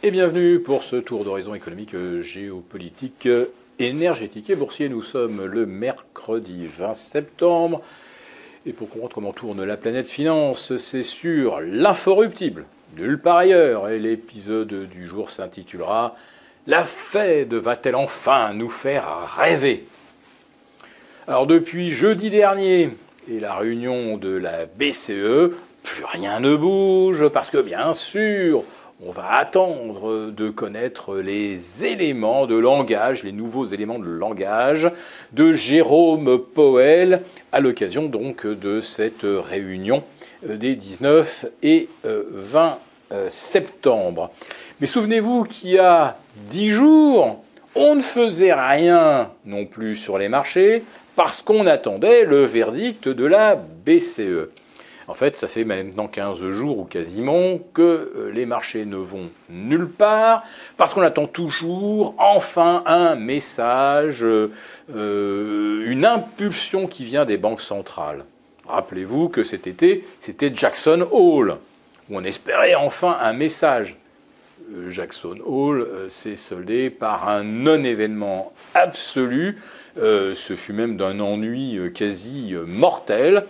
Et bienvenue pour ce tour d'horizon économique, géopolitique, énergétique et boursier. Nous sommes le mercredi 20 septembre. Et pour comprendre comment tourne la planète finance, c'est sur l'inforruptible, nulle part ailleurs. Et l'épisode du jour s'intitulera « La Fed va-t-elle enfin nous faire rêver ?» Alors depuis jeudi dernier et la réunion de la BCE, plus rien ne bouge parce que bien sûr, on va attendre de connaître les éléments de langage, les nouveaux éléments de langage de Jérôme Powell à l'occasion donc de cette réunion des 19 et 20 septembre. Mais souvenez-vous qu'il y a 10 jours, on ne faisait rien non plus sur les marchés parce qu'on attendait le verdict de la BCE. En fait, ça fait maintenant 15 jours ou quasiment que les marchés ne vont nulle part parce qu'on attend toujours enfin un message, une impulsion qui vient des banques centrales. Rappelez-vous que cet été, c'était Jackson Hole, où on espérait enfin un message. Jackson Hole s'est soldé par un non-événement absolu. Ce fut même d'un ennui quasi mortel.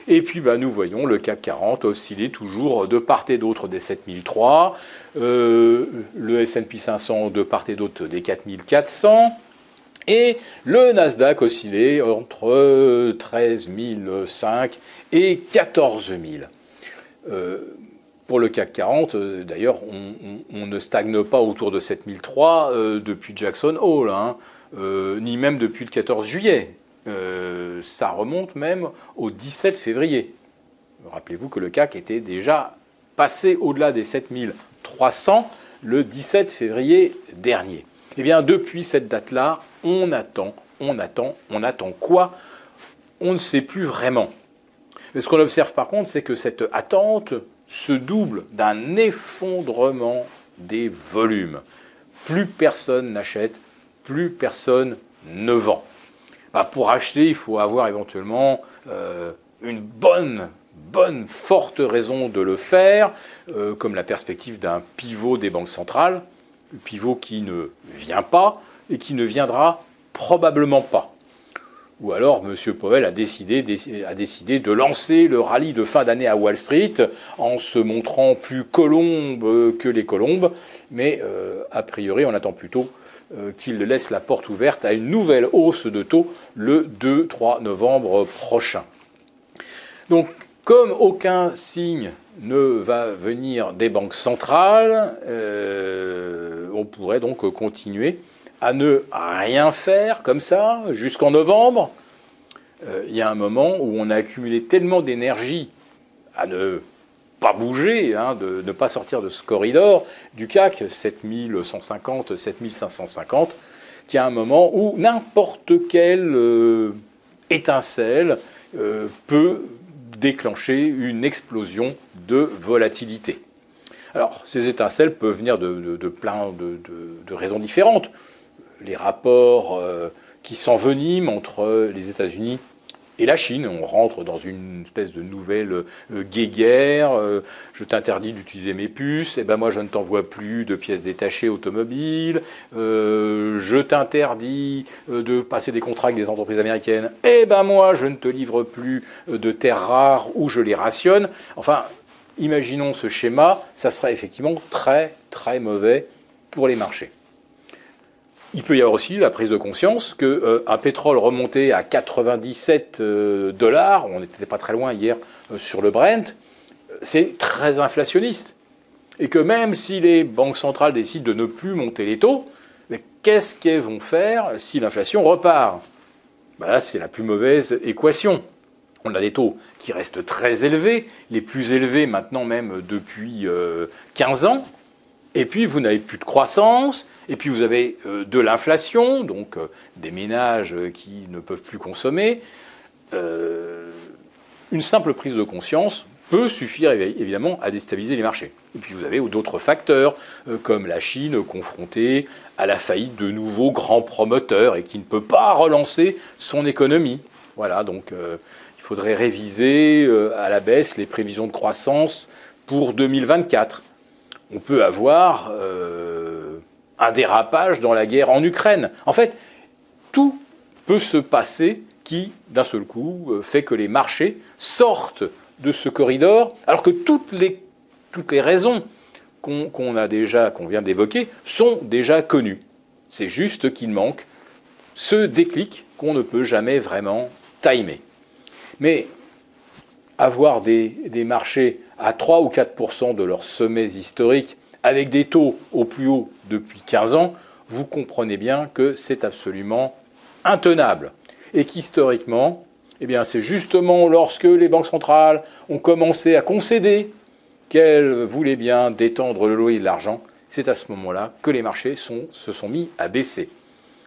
Et puis nous voyons le CAC 40 osciller toujours de part et d'autre des 7003, le S&P 500 de part et d'autre des 4400, et le Nasdaq osciller entre 13 005 et 14 000. Pour le CAC 40, d'ailleurs, on ne stagne pas autour de 7003 depuis Jackson Hole, ni même depuis le 14 juillet. Ça remonte même au 17 février. Rappelez-vous que le CAC était déjà passé au-delà des 7300 le 17 février dernier. Eh bien, depuis cette date-là, on attend quoi? On ne sait plus vraiment. Mais ce qu'on observe par contre, c'est que cette attente se double d'un effondrement des volumes. Plus personne n'achète, plus personne ne vend. Pour acheter, il faut avoir éventuellement une bonne, forte raison de le faire, comme la perspective d'un pivot des banques centrales, un pivot qui ne vient pas et qui ne viendra probablement pas. Ou alors, M. Powell a décidé de lancer le rallye de fin d'année à Wall Street en se montrant plus colombe que les colombes, mais a priori, on attend plutôt qu'il laisse la porte ouverte à une nouvelle hausse de taux le 2-3 novembre prochain. Donc, comme aucun signe ne va venir des banques centrales, on pourrait donc continuer à ne rien faire comme ça jusqu'en novembre. Il y a un moment où on a accumulé tellement d'énergie à ne pas bouger, de ne pas sortir de ce corridor du CAC, 7150, 7550, qu'il y a un moment où n'importe quelle étincelle peut déclencher une explosion de volatilité. Alors, ces étincelles peuvent venir de plein de raisons différentes. Les rapports qui s'enveniment entre les États-Unis et la Chine, on rentre dans une espèce de nouvelle guéguerre. Je t'interdis d'utiliser mes puces, et moi je ne t'envoie plus de pièces détachées automobiles. Je t'interdis de passer des contrats avec des entreprises américaines, moi je ne te livre plus de terres rares ou je les rationne. Enfin, imaginons ce schéma, ça sera effectivement très très mauvais pour les marchés. Il peut y avoir aussi la prise de conscience qu'un pétrole remonté à 97 $, on n'était pas très loin hier sur le Brent, c'est très inflationniste. Et que même si les banques centrales décident de ne plus monter les taux, mais qu'est-ce qu'elles vont faire si l'inflation repart? Là, c'est la plus mauvaise équation. On a des taux qui restent très élevés, les plus élevés maintenant même depuis 15 ans. Et puis, vous n'avez plus de croissance, et puis vous avez de l'inflation, donc des ménages qui ne peuvent plus consommer. Une simple prise de conscience peut suffire évidemment à déstabiliser les marchés. Et puis vous avez d'autres facteurs, comme la Chine confrontée à la faillite de nouveaux grands promoteurs et qui ne peut pas relancer son économie. Voilà, donc il faudrait réviser à la baisse les prévisions de croissance pour 2024. On peut avoir un dérapage dans la guerre en Ukraine. En fait, tout peut se passer qui, d'un seul coup, fait que les marchés sortent de ce corridor, alors que toutes les raisons qu'on vient d'évoquer sont déjà connues. C'est juste qu'il manque ce déclic qu'on ne peut jamais vraiment timer. Mais avoir des marchés à 3 ou 4% de leurs sommets historiques, avec des taux au plus haut depuis 15 ans, vous comprenez bien que c'est absolument intenable. Et qu'historiquement, eh bien, c'est justement lorsque les banques centrales ont commencé à concéder qu'elles voulaient bien détendre le loyer de l'argent, c'est à ce moment-là que les marchés se sont mis à baisser.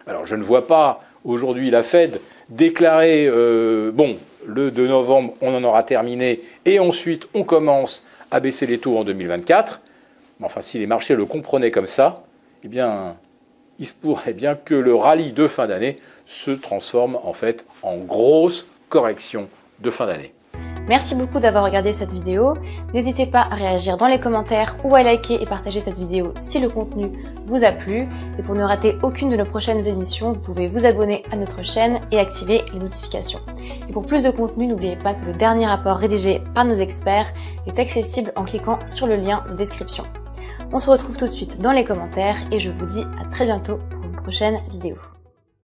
Alors je ne vois pas aujourd'hui la Fed déclarer le 2 novembre, on en aura terminé, et ensuite on commence à baisser les taux en 2024. Mais enfin, si les marchés le comprenaient comme ça, eh bien, il se pourrait bien que le rallye de fin d'année se transforme en fait en grosse correction de fin d'année. Merci beaucoup d'avoir regardé cette vidéo. N'hésitez pas à réagir dans les commentaires ou à liker et partager cette vidéo si le contenu vous a plu. Et pour ne rater aucune de nos prochaines émissions, vous pouvez vous abonner à notre chaîne et activer les notifications. Et pour plus de contenu, n'oubliez pas que le dernier rapport rédigé par nos experts est accessible en cliquant sur le lien de description. On se retrouve tout de suite dans les commentaires et je vous dis à très bientôt pour une prochaine vidéo.